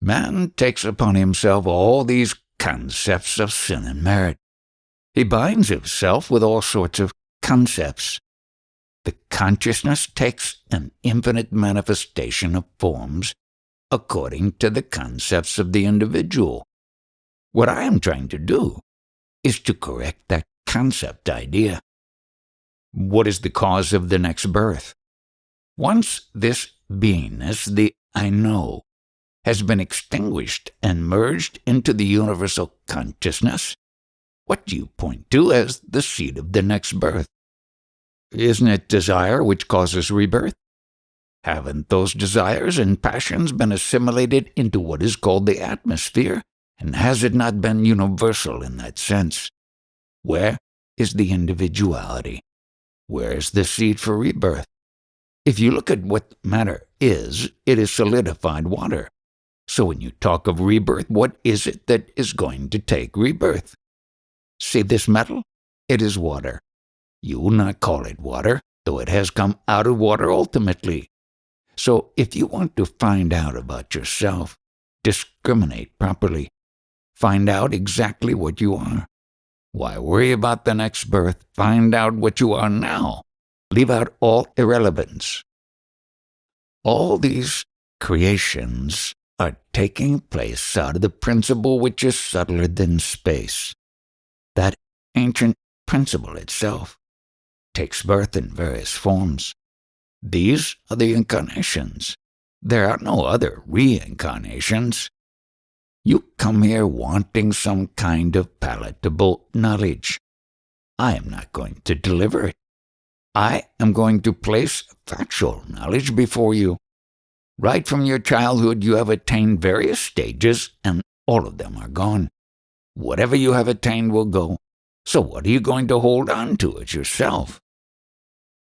Man takes upon himself all these concepts of sin and merit. He binds himself with all sorts of concepts. The consciousness takes an infinite manifestation of forms according to the concepts of the individual. What I am trying to do is to correct that concept idea. What is the cause of the next birth? Once this beingness, the I know, has been extinguished and merged into the universal consciousness, what do you point to as the seed of the next birth? Isn't it desire which causes rebirth? Haven't those desires and passions been assimilated into what is called the atmosphere? And has it not been universal in that sense? Where is the individuality? Where is the seed for rebirth? If you look at what matter is, it is solidified water. So when you talk of rebirth, what is it that is going to take rebirth? See this metal? It is water. You will not call it water, though it has come out of water ultimately. So if you want to find out about yourself, discriminate properly. Find out exactly what you are. Why worry about the next birth? Find out what you are now. Leave out all irrelevance. All these creations are taking place out of the principle which is subtler than space. That ancient principle itself takes birth in various forms. These are the incarnations. There are no other reincarnations. You come here wanting some kind of palatable knowledge. I am not going to deliver it. I am going to place factual knowledge before you. Right from your childhood, you have attained various stages, and all of them are gone. Whatever you have attained will go. So what are you going to hold on to as yourself?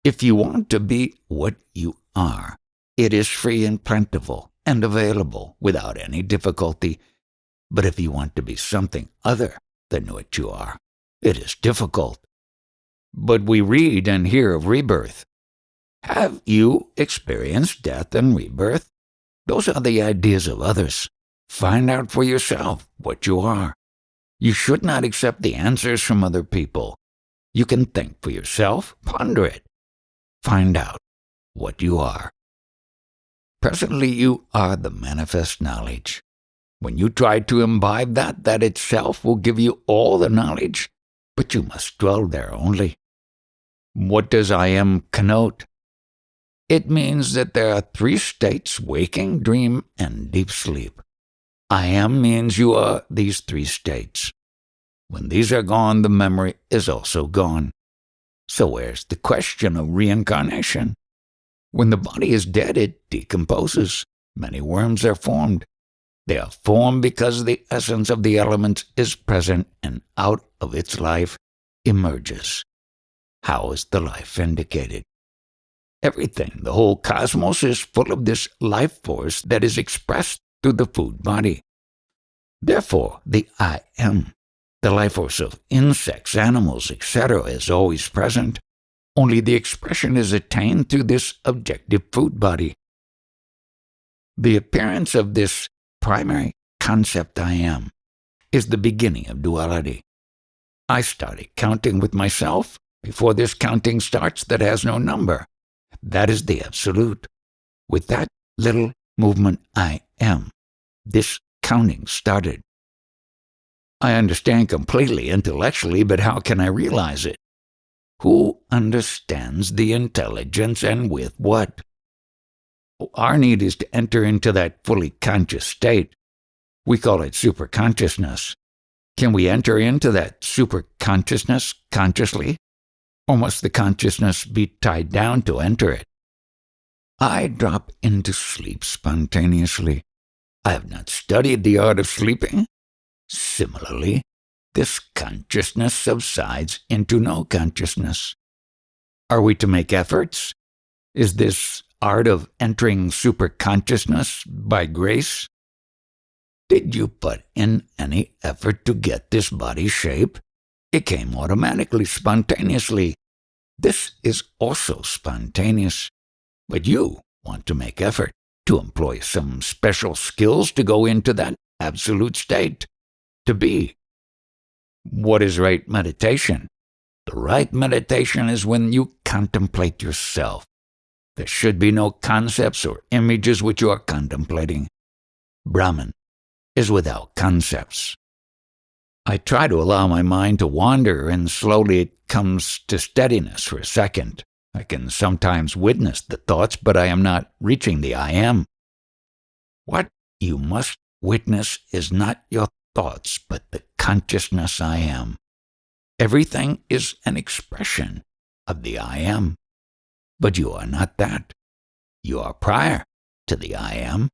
If you want to be what you are, it is free and plentiful and available without any difficulty. But if you want to be something other than what you are, it is difficult. But we read and hear of rebirth. Have you experienced death and rebirth? Those are the ideas of others. Find out for yourself what you are. You should not accept the answers from other people. You can think for yourself, ponder it. Find out what you are. Presently you are the manifest knowledge. When you try to imbibe that, that itself will give you all the knowledge, but you must dwell there only. What does I am connote? It means that there are three states: waking, dream, and deep sleep. I am means you are these three states. When these are gone, the memory is also gone. So where's the question of reincarnation? When the body is dead, it decomposes. Many worms are formed. They are formed because the essence of the elements is present and out of its life emerges. How is the life indicated? Everything, the whole cosmos, is full of this life force that is expressed through the food body. Therefore, the I am, the life force of insects, animals, etc., is always present. Only the expression is attained through this objective food body. The appearance of this primary concept I am is the beginning of duality. I started counting with myself before this counting starts that has no number. That is the absolute. With that little movement I am, this counting started. I understand completely intellectually, but how can I realize it? Who understands the intelligence and with what? Our need is to enter into that fully conscious state. We call it superconsciousness. Can we enter into that superconsciousness consciously? Or must the consciousness be tied down to enter it? I drop into sleep spontaneously. I have not studied the art of sleeping. Similarly, this consciousness subsides into no consciousness. Are we to make efforts? Is this art of entering superconsciousness by grace? Did you put in any effort to get this body shape? It came automatically, spontaneously. This is also spontaneous. But you want to make effort. to employ some special skills to go into that absolute state, to be. What is right meditation? The right meditation is when you contemplate yourself. There should be no concepts or images which you are contemplating. Brahman is without concepts. I try to allow my mind to wander, and slowly it comes to steadiness for a second. I can sometimes witness the thoughts, but I am not reaching the I am. What you must witness is not your thoughts, but the consciousness I am. Everything is an expression of the I am. But you are not that. You are prior to the I am.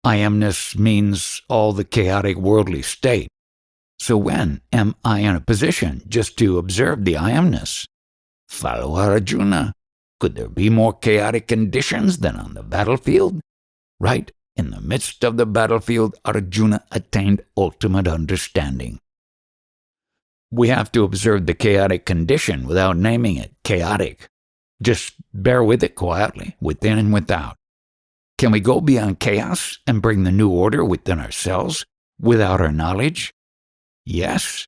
I amness means all the chaotic worldly state. So when am I in a position just to observe the I amness? Follow Arjuna. Could there be more chaotic conditions than on the battlefield? Right in the midst of the battlefield, Arjuna attained ultimate understanding. We have to observe the chaotic condition without naming it chaotic. Just bear with it quietly, within and without. Can we go beyond chaos and bring the new order within ourselves without our knowledge? Yes.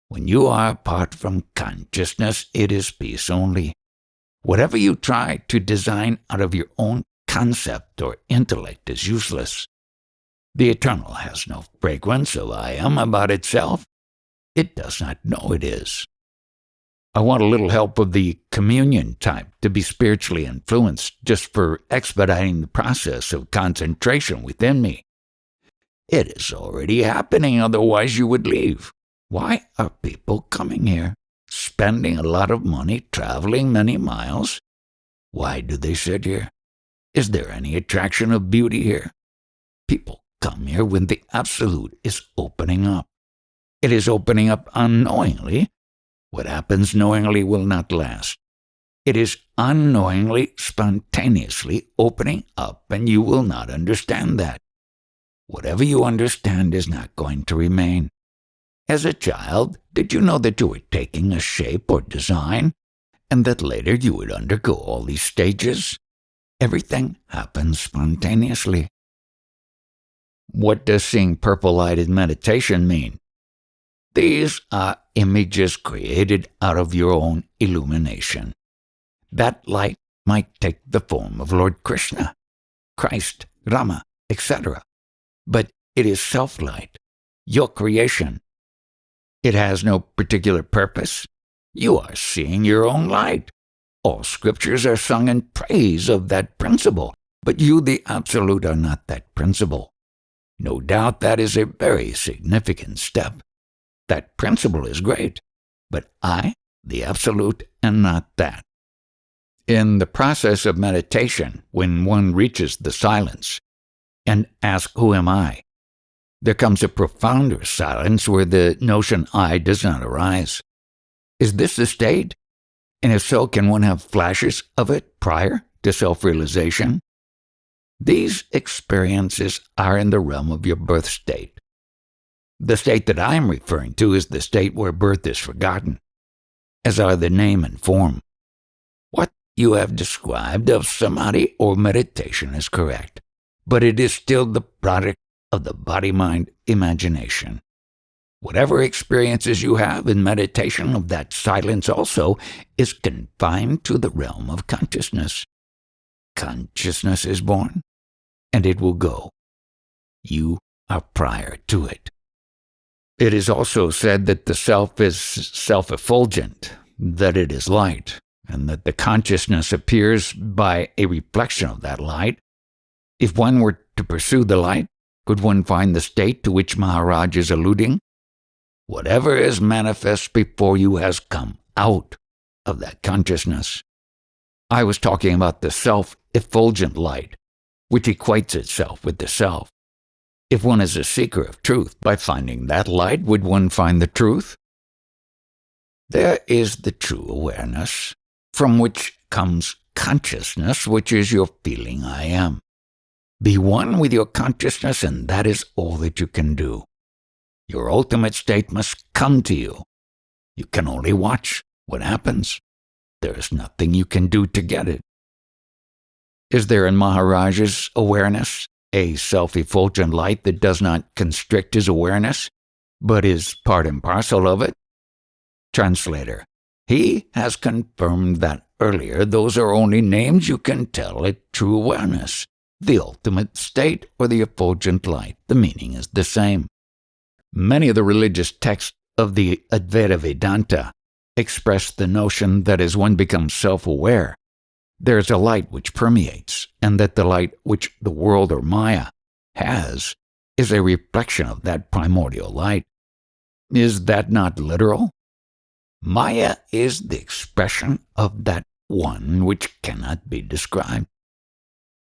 When you are apart from consciousness, it is peace only. Whatever you try to design out of your own concept or intellect is useless. The eternal has no fragrance of I am about itself. It does not know it is. I want a little help of the communion type to be spiritually influenced just for expediting the process of concentration within me. It is already happening, otherwise you would leave. Why are people coming here, spending a lot of money, traveling many miles? Why do they sit here? Is there any attraction of beauty here? People come here when the Absolute is opening up. It is opening up unknowingly. What happens knowingly will not last. It is unknowingly, spontaneously opening up, and you will not understand that. Whatever you understand is not going to remain. As a child, did you know that you were taking a shape or design, and that later you would undergo all these stages? Everything happens spontaneously. What does seeing purple light in meditation mean? These are images created out of your own illumination. That light might take the form of Lord Krishna, Christ, Rama, etc. But it is self-light, your creation. It has no particular purpose. You are seeing your own light. All scriptures are sung in praise of that principle, but you, the Absolute, are not that principle. No doubt that is a very significant step. That principle is great, but I, the Absolute, am not that. In the process of meditation, when one reaches the silence and asks, "Who am I?" there comes a profounder silence where the notion I does not arise. Is this the state? And if so, can one have flashes of it prior to self-realization? These experiences are in the realm of your birth state. The state that I am referring to is the state where birth is forgotten, as are the name and form. What you have described of samadhi or meditation is correct, but it is still the product of the body-mind imagination. Whatever experiences you have in meditation of that silence also is confined to the realm of consciousness. Consciousness is born, and it will go. You are prior to it. It is also said that the self is self-effulgent, that it is light, and that the consciousness appears by a reflection of that light. If one were to pursue the light, could one find the state to which Maharaj is alluding? Whatever is manifest before you has come out of that consciousness. I was talking about the self-effulgent light, which equates itself with the self. If one is a seeker of truth, by finding that light, would one find the truth? There is the true awareness, from which comes consciousness, which is your feeling I am. Be one with your consciousness, and that is all that you can do. Your ultimate state must come to you. You can only watch what happens. There is nothing you can do to get it. Is there in Maharaj's awareness a self-effulgent light that does not constrict his awareness, but is part and parcel of it? Translator. He has confirmed that earlier those are only names you can tell at true awareness, the ultimate state or the effulgent light. The meaning is the same. Many of the religious texts of the Advaita Vedanta express the notion that as one becomes self-aware, there is a light which permeates, and that the light which the world or Maya has is a reflection of that primordial light. Is that not literal? Maya is the expression of that one which cannot be described.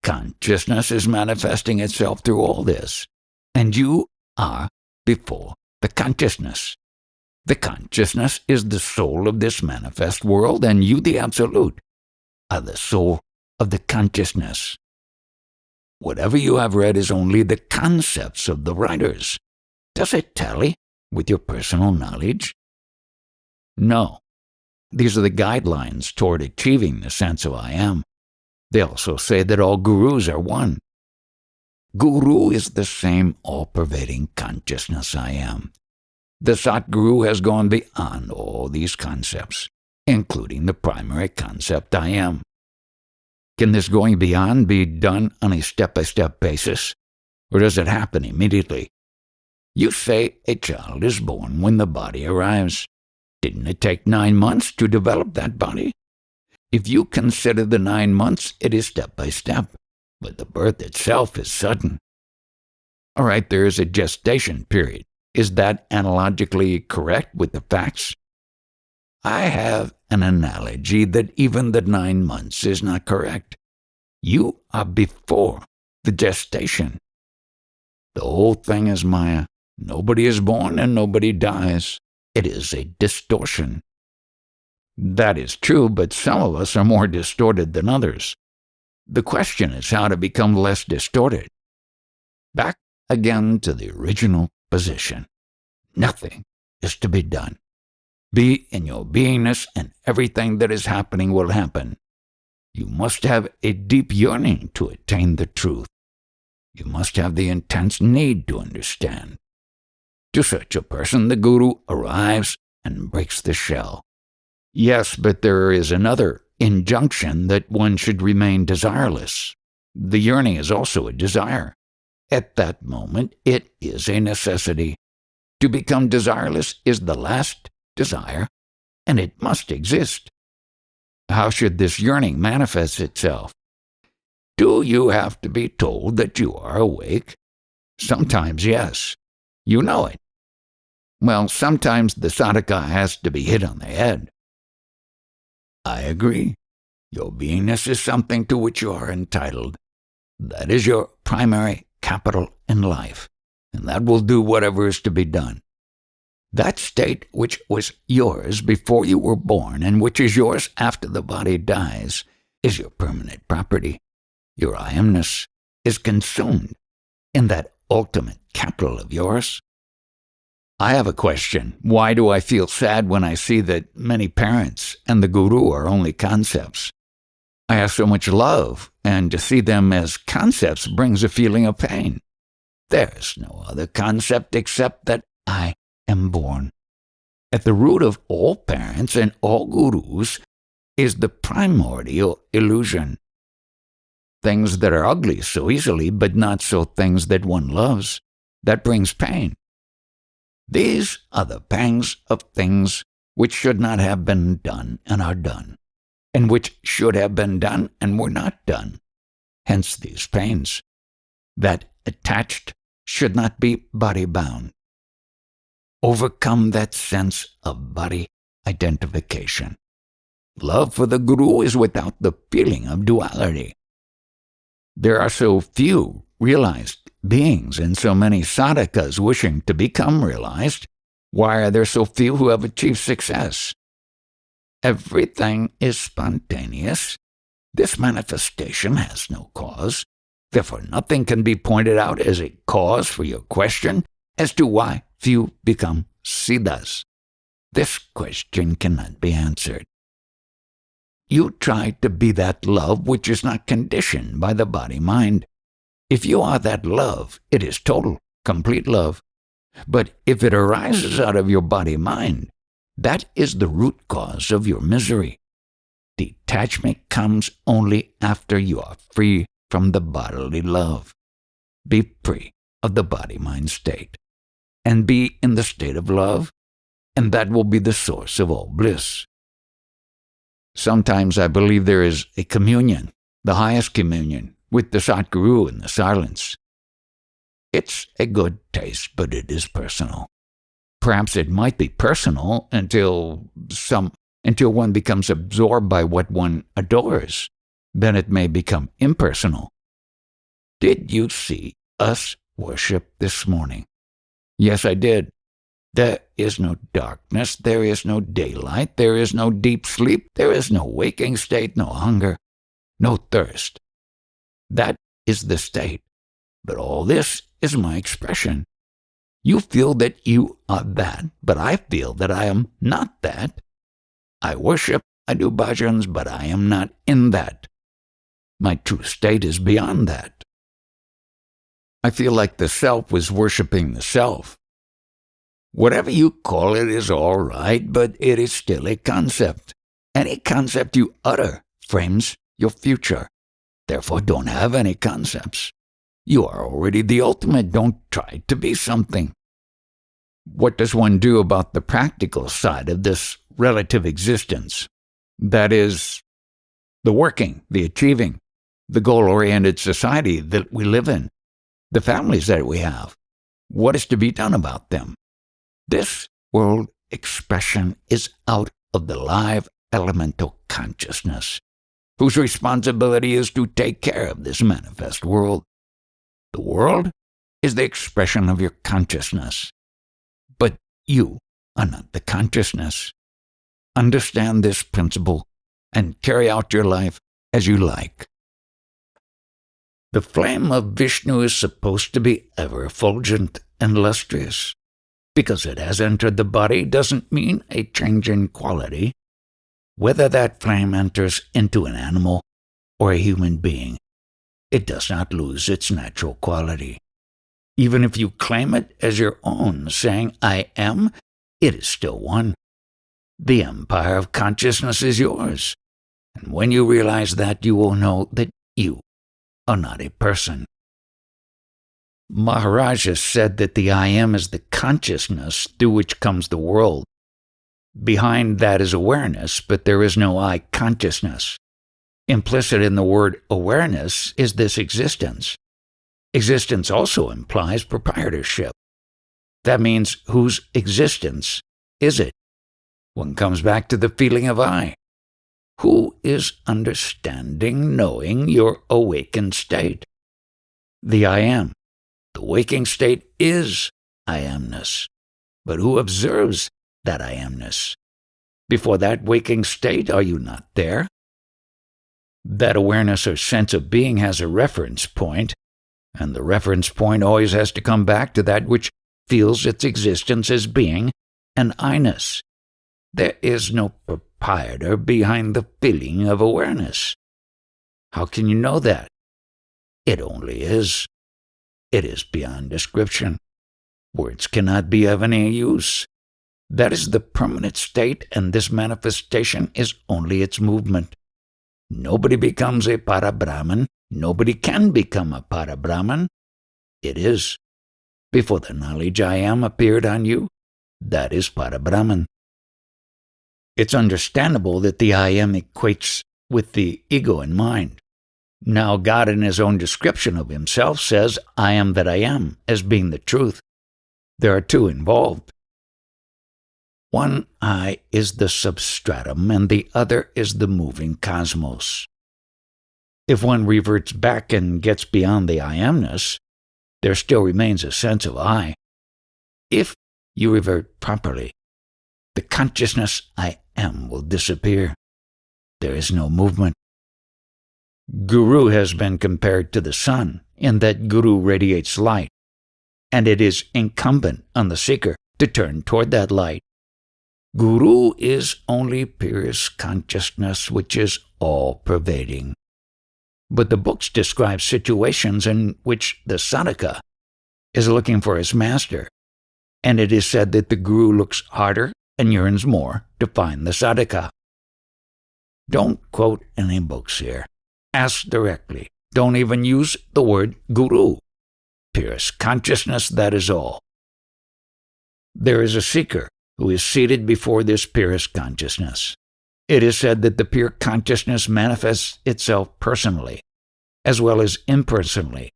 Consciousness is manifesting itself through all this, and you are before the consciousness. The consciousness is the soul of this manifest world, and you, the Absolute, are the soul of the consciousness. Whatever you have read is only the concepts of the writers. Does it tally with your personal knowledge? No. These are the guidelines toward achieving the sense of I am. They also say that all gurus are one. Guru is the same all-pervading consciousness I am. The Satguru has gone beyond all these concepts, including the primary concept I am. Can this going beyond be done on a step-by-step basis, or does it happen immediately? You say a child is born when the body arrives. Didn't it take 9 months to develop that body? If you consider the 9 months, it is step-by-step, but the birth itself is sudden. All right, there is a gestation period. Is that analogically correct with the facts? I have an analogy that even the 9 months is not correct. You are before the gestation. The whole thing is Maya. Nobody is born and nobody dies. It is a distortion. That is true, but some of us are more distorted than others. The question is how to become less distorted. Back again to the original position. Nothing is to be done. Be in your beingness, and everything that is happening will happen. You must have a deep yearning to attain the truth. You must have the intense need to understand. To such a person, the Guru arrives and breaks the shell. Yes, but there is another injunction that one should remain desireless. The yearning is also a desire. At that moment, it is a necessity. To become desireless is the last desire, and it must exist. How should this yearning manifest itself? Do you have to be told that you are awake? Sometimes, yes. You know it. Well, sometimes the sadhaka has to be hit on the head. I agree. Your beingness is something to which you are entitled. That is your primary capital in life, and that will do whatever is to be done. That state which was yours before you were born and which is yours after the body dies is your permanent property. Your I amness is consumed in that ultimate capital of yours. I have a question. Why do I feel sad when I see that many parents and the Guru are only concepts? I have so much love, and to see them as concepts brings a feeling of pain. There is no other concept except that I am born. At the root of all parents and all gurus is the primordial illusion. Things that are ugly so easily, but not so things that one loves. That brings pain. These are the pangs of things which should not have been done and are done, and which should have been done and were not done. Hence these pains. That attached should not be body-bound. Overcome that sense of body identification. Love for the Guru is without the feeling of duality. There are so few realized beings and so many sadhakas wishing to become realized. Why are there so few who have achieved success? Everything is spontaneous. This manifestation has no cause. Therefore, nothing can be pointed out as a cause for your question as to why few become siddhas. This question cannot be answered. you try to be that love which is not conditioned by the body-mind. If you are that love, it is total, complete love. But if it arises out of your body-mind, that is the root cause of your misery. Detachment comes only after you are free from the bodily love. Be free of the body-mind state, and be in the state of love, and that will be the source of all bliss. Sometimes I believe there is a communion, the highest communion, with the Satguru in the silence. It's a good taste, but it is personal. Perhaps it might be personal until one becomes absorbed by what one adores. Then it may become impersonal. Did you see us worship this morning? Yes, I did. There is no darkness, there is no daylight, there is no deep sleep, there is no waking state, no hunger, no thirst. That is the state. But all this is my expression. You feel that you are that, but I feel that I am not that. I worship, I do bhajans, but I am not in that. My true state is beyond that. I feel like the self was worshiping the self. Whatever you call it is all right, but it is still a concept. Any concept you utter frames your future. Therefore, don't have any concepts. You are already the ultimate. Don't try to be something. What does one do about the practical side of this relative existence? That is, the working, the achieving, the goal-oriented society that we live in, the families that we have. What is to be done about them? This world expression is out of the live elemental consciousness, whose responsibility is to take care of this manifest world. The world is the expression of your consciousness, but you are not the consciousness. Understand this principle and carry out your life as you like. The flame of Vishnu is supposed to be ever effulgent and lustrous. Because it has entered the body doesn't mean a change in quality. Whether that flame enters into an animal or a human being, it does not lose its natural quality. Even if you claim it as your own, saying, I am, it is still one. The empire of consciousness is yours. And when you realize that, you will know that you are not a person. Maharaj has said that the I am is the consciousness through which comes the world. Behind that is awareness, but there is no I consciousness. Implicit in the word awareness is this existence. Existence also implies proprietorship. That means whose existence is it? One comes back to the feeling of I. Who is understanding, knowing your awakened state? The I am. The waking state is I amness. But who observes that I amness? Before that waking state, are you not there? That awareness or sense of being has a reference point, and the reference point always has to come back to that which feels its existence as being an I-ness. There is no proprietor behind the feeling of awareness. How can you know that? It only is. It is beyond description. Words cannot be of any use. That is the permanent state, and this manifestation is only its movement. Nobody becomes a Parabrahman. Nobody can become a Parabrahman. It is. Before the knowledge I am appeared on you, that is Parabrahman. It's understandable that the I am equates with the ego and mind. Now God in his own description of himself says, I am that I am, as being the truth. There are two involved. One I is the substratum, and the other is the moving cosmos. If one reverts back and gets beyond the I amness, there still remains a sense of I. If you revert properly, the consciousness I am will disappear. There is no movement. Guru has been compared to the sun, in that Guru radiates light, and it is incumbent on the seeker to turn toward that light. Guru is only purest consciousness which is all-pervading. But the books describe situations in which the sadhaka is looking for his master, and it is said that the guru looks harder and yearns more to find the sadhaka. Don't quote any books here. Ask directly. Don't even use the word guru. Purest consciousness, that is all. There is a seeker who is seated before this purest consciousness. It is said that the pure consciousness manifests itself personally, as well as impersonally.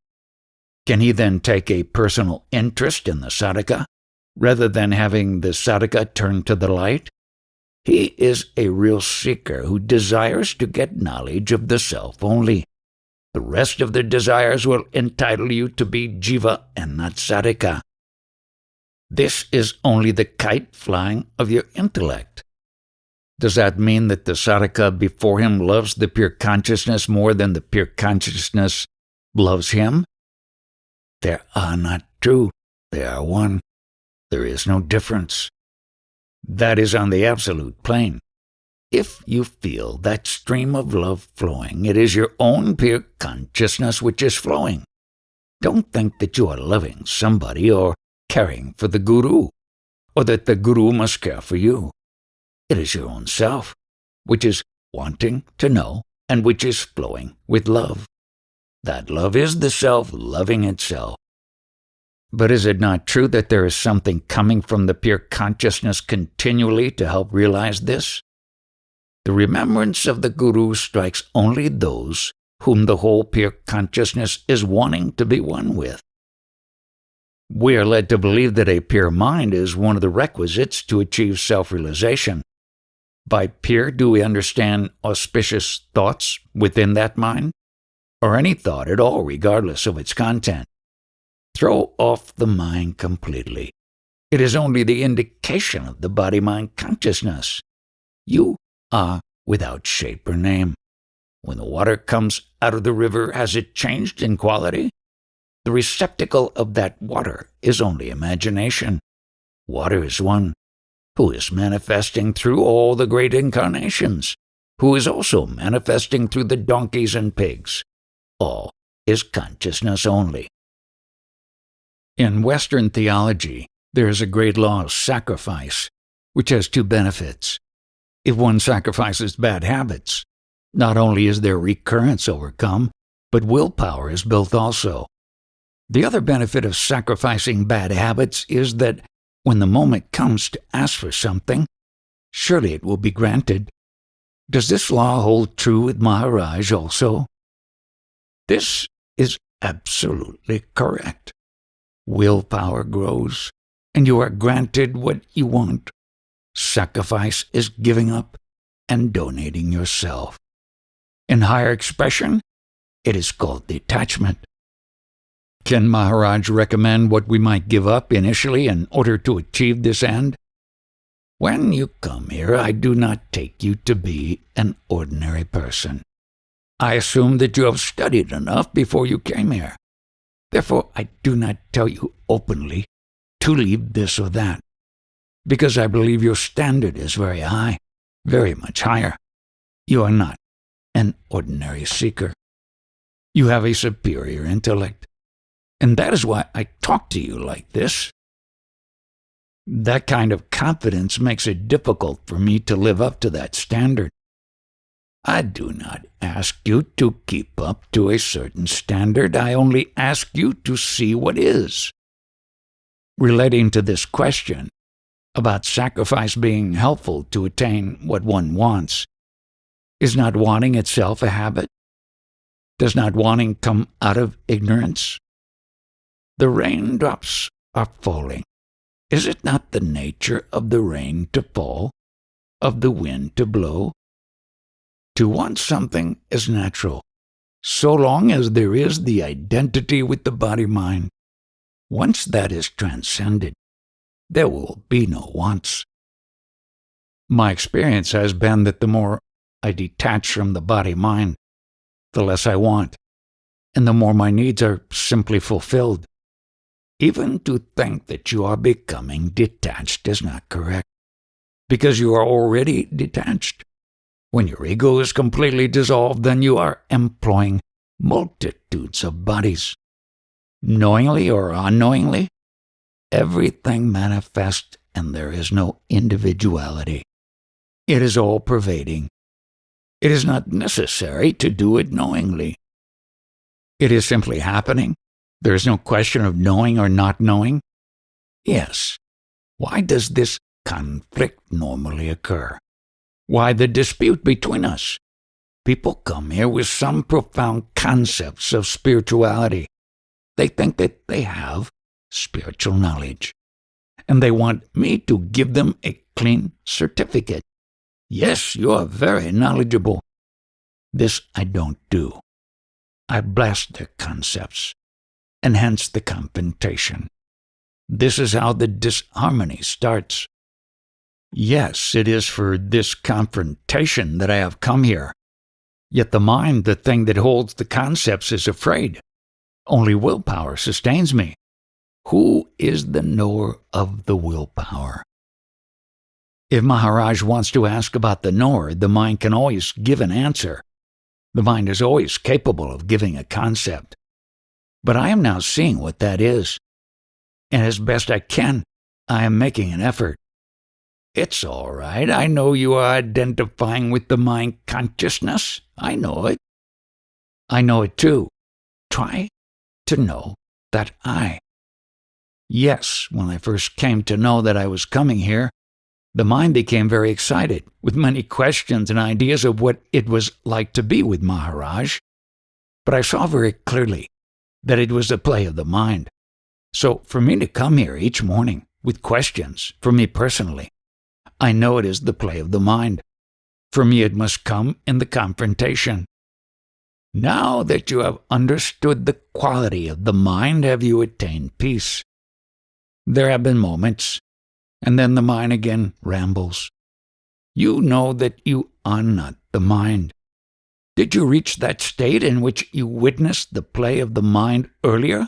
Can he then take a personal interest in the sadhaka, rather than having the sadhaka turn to the light? He is a real seeker who desires to get knowledge of the self only. The rest of the desires will entitle you to be jiva and not sadhaka. This is only the kite flying of your intellect. Does that mean that the sadhaka before him loves the pure consciousness more than the pure consciousness loves him? They are not two. They are one. There is no difference. That is on the absolute plane. If you feel that stream of love flowing, it is your own pure consciousness which is flowing. Don't think that you are loving somebody or caring for the guru, or that the guru must care for you. It is your own self, which is wanting to know and which is flowing with love. That love is the self loving itself. But is it not true that there is something coming from the pure consciousness continually to help realize this? The remembrance of the guru strikes only those whom the whole pure consciousness is wanting to be one with. We are led to believe that a pure mind is one of the requisites to achieve self-realization. By pure, do we understand auspicious thoughts within that mind? Or any thought at all, regardless of its content? Throw off the mind completely. It is only the indication of the body-mind consciousness. You are without shape or name. When the water comes out of the river, has it changed in quality? The receptacle of that water is only imagination. Water is one, who is manifesting through all the great incarnations, who is also manifesting through the donkeys and pigs. All is consciousness only. In Western theology, there is a great law of sacrifice, which has two benefits. If one sacrifices bad habits, not only is their recurrence overcome, but willpower is built also. The other benefit of sacrificing bad habits is that when the moment comes to ask for something, surely it will be granted. Does this law hold true with Maharaj also? This is absolutely correct. Willpower grows, and you are granted what you want. Sacrifice is giving up and donating yourself. In higher expression, it is called detachment. Can Maharaj recommend what we might give up initially in order to achieve this end? When you come here, I do not take you to be an ordinary person. I assume that you have studied enough before you came here. Therefore, I do not tell you openly to leave this or that, because I believe your standard is very high, very much higher. You are not an ordinary seeker. You have a superior intellect, and that is why I talk to you like this. That kind of confidence makes it difficult for me to live up to that standard. I do not ask you to keep up to a certain standard. I only ask you to see what is. Relating to this question about sacrifice being helpful to attain what one wants, is not wanting itself a habit? Does not wanting come out of ignorance? The raindrops are falling. Is it not the nature of the rain to fall, of the wind to blow? To want something is natural, so long as there is the identity with the body-mind. Once that is transcended, there will be no wants. My experience has been that the more I detach from the body-mind, the less I want, and the more my needs are simply fulfilled. Even to think that you are becoming detached is not correct. because you are already detached. When your ego is completely dissolved, then you are employing multitudes of bodies. Knowingly or unknowingly, everything manifests and there is no individuality. It is all-pervading. It is not necessary to do it knowingly. It is simply happening. There is no question of knowing or not knowing. Yes. Why does this conflict normally occur? Why the dispute between us? People come here with some profound concepts of spirituality. They think that they have spiritual knowledge, and they want me to give them a clean certificate. Yes, you are very knowledgeable. This I don't do. I blast their concepts, and hence the confrontation. This is how the disharmony starts. Yes, it is for this confrontation that I have come here. Yet the mind, the thing that holds the concepts, is afraid. Only willpower sustains me. Who is the knower of the willpower? If Maharaj wants to ask about the knower, the mind can always give an answer. The mind is always capable of giving a concept. But I am now seeing what that is. And as best I can, I am making an effort. It's all right. I know you are identifying with the mind consciousness. I know it. I know it too. Try to know that I. Yes, when I first came to know that I was coming here, the mind became very excited, with many questions and ideas of what it was like to be with Maharaj. But I saw very clearly that it was a play of the mind. So for me to come here each morning with questions, for me personally, I know it is the play of the mind. For me it must come in the confrontation. Now that you have understood the quality of the mind, have you attained peace? There have been moments, and then the mind again rambles. You know that you are not the mind. Did you reach that state in which you witnessed the play of the mind earlier?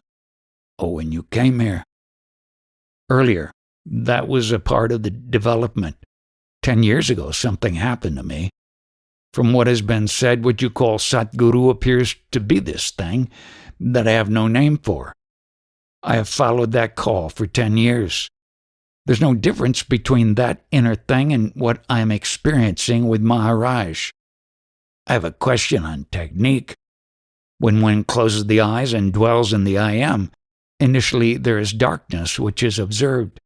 Or when you came here? Earlier, that was a part of the development. 10 years ago, something happened to me. From what has been said, what you call Satguru appears to be this thing that I have no name for. I have followed that call for 10 years. There's no difference between that inner thing and what I am experiencing with Maharaj. I have a question on technique. When one closes the eyes and dwells in the I am, initially there is darkness which is observed.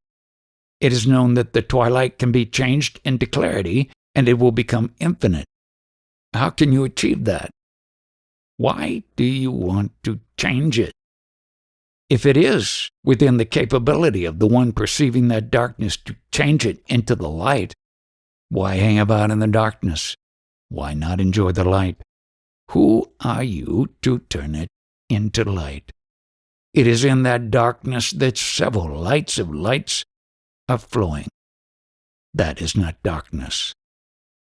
It is known that the twilight can be changed into clarity and it will become infinite. How can you achieve that? Why do you want to change it? If it is within the capability of the one perceiving that darkness to change it into the light, why hang about in the darkness? Why not enjoy the light? Who are you to turn it into light? It is in that darkness that several lights are flowing. That is not darkness.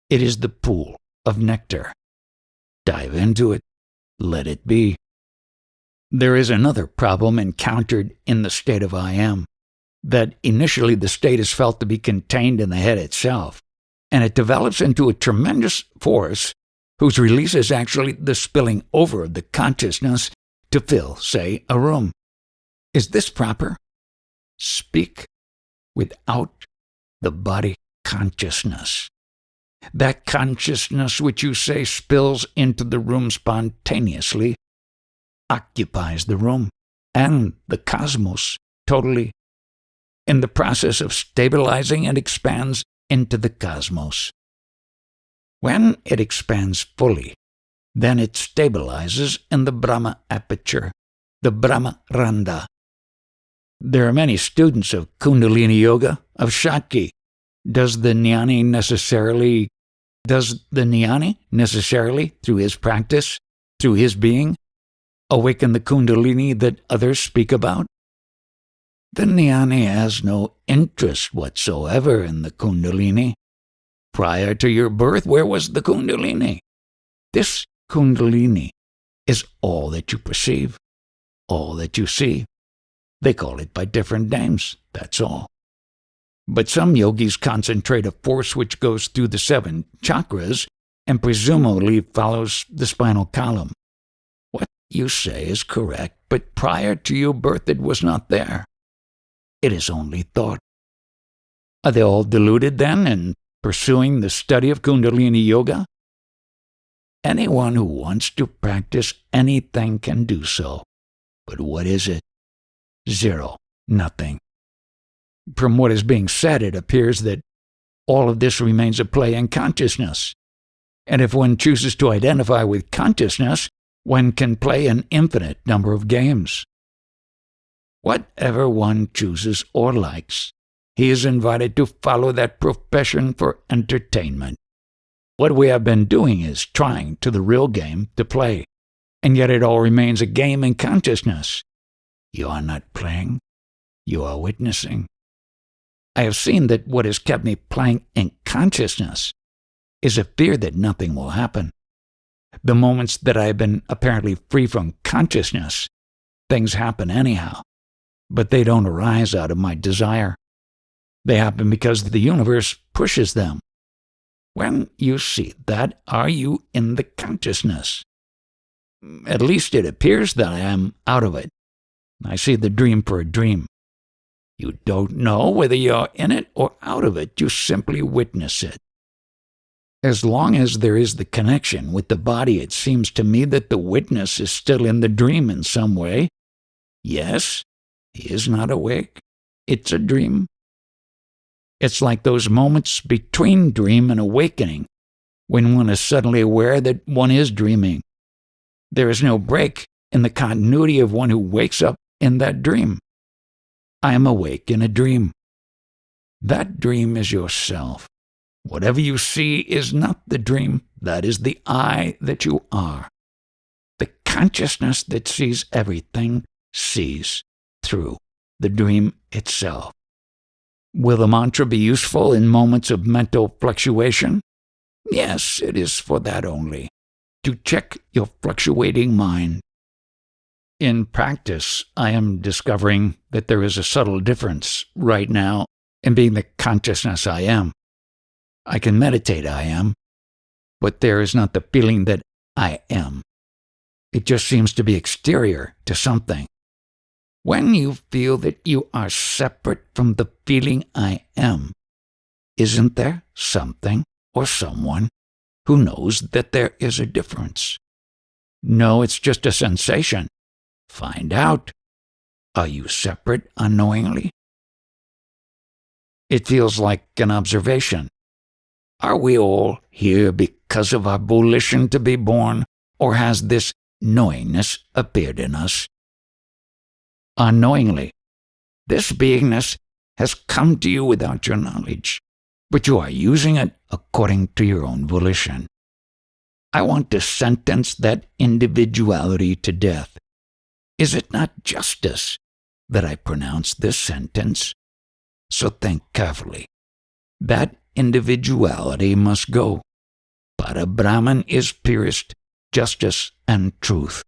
It is the pool of nectar. Dive into it. Let it be. There is another problem encountered in the state of I am, that initially the state is felt to be contained in the head itself, and it develops into a tremendous force whose release is actually the spilling over of the consciousness to fill, say, a room. Is this proper? Speak without the body consciousness. That consciousness which you say spills into the room spontaneously occupies the room and the cosmos totally. In the process of stabilizing, it expands into the cosmos. When it expands fully, then it stabilizes in the Brahma aperture, the Brahma Randa. There are many students of Kundalini Yoga, of Shakti. Does the jnani necessarily, through his practice, through his being, awaken the Kundalini that others speak about? The jnani has no interest whatsoever in the Kundalini. Prior to your birth, where was the Kundalini? This Kundalini is all that you perceive, all that you see. They call it by different names, that's all. But some yogis concentrate a force which goes through the 7 chakras and presumably follows the spinal column. What you say is correct, but prior to your birth it was not there. It is only thought. Are they all deluded then in pursuing the study of kundalini yoga? Anyone who wants to practice anything can do so. But what is it? 0, nothing. From what is being said, it appears that all of this remains a play in consciousness. And if one chooses to identify with consciousness, one can play an infinite number of games. Whatever one chooses or likes, he is invited to follow that profession for entertainment. What we have been doing is trying to the real game to play, and yet it all remains a game in consciousness. You are not playing, you are witnessing. I have seen that what has kept me playing in consciousness is a fear that nothing will happen. The moments that I have been apparently free from consciousness, things happen anyhow, but they don't arise out of my desire. They happen because the universe pushes them. When you see that, are you in the consciousness? At least it appears that I am out of it. I see the dream for a dream. You don't know whether you're in it or out of it. You simply witness it. As long as there is the connection with the body, it seems to me that the witness is still in the dream in some way. Yes, he is not awake. It's a dream. It's like those moments between dream and awakening, when one is suddenly aware that one is dreaming. There is no break in the continuity of one who wakes up in that dream. I am awake in a dream. That dream is yourself. Whatever you see is not the dream. That is the I that you are. The consciousness that sees everything sees through the dream itself. Will the mantra be useful in moments of mental fluctuation? Yes, it is for that only, to check your fluctuating mind. In practice, I am discovering that there is a subtle difference right now in being the consciousness I am. I can meditate I am, but there is not the feeling that I am. It just seems to be exterior to something. When you feel that you are separate from the feeling I am, isn't there something or someone who knows that there is a difference? No, it's just a sensation. Find out. Are you separate unknowingly? It feels like an observation. Are we all here because of our volition to be born, or has this knowingness appeared in us? Unknowingly. This beingness has come to you without your knowledge, but you are using it according to your own volition. I want to sentence that individuality to death. Is it not justice that I pronounce this sentence? So think carefully. That individuality must go. Parabrahman is purest justice and truth.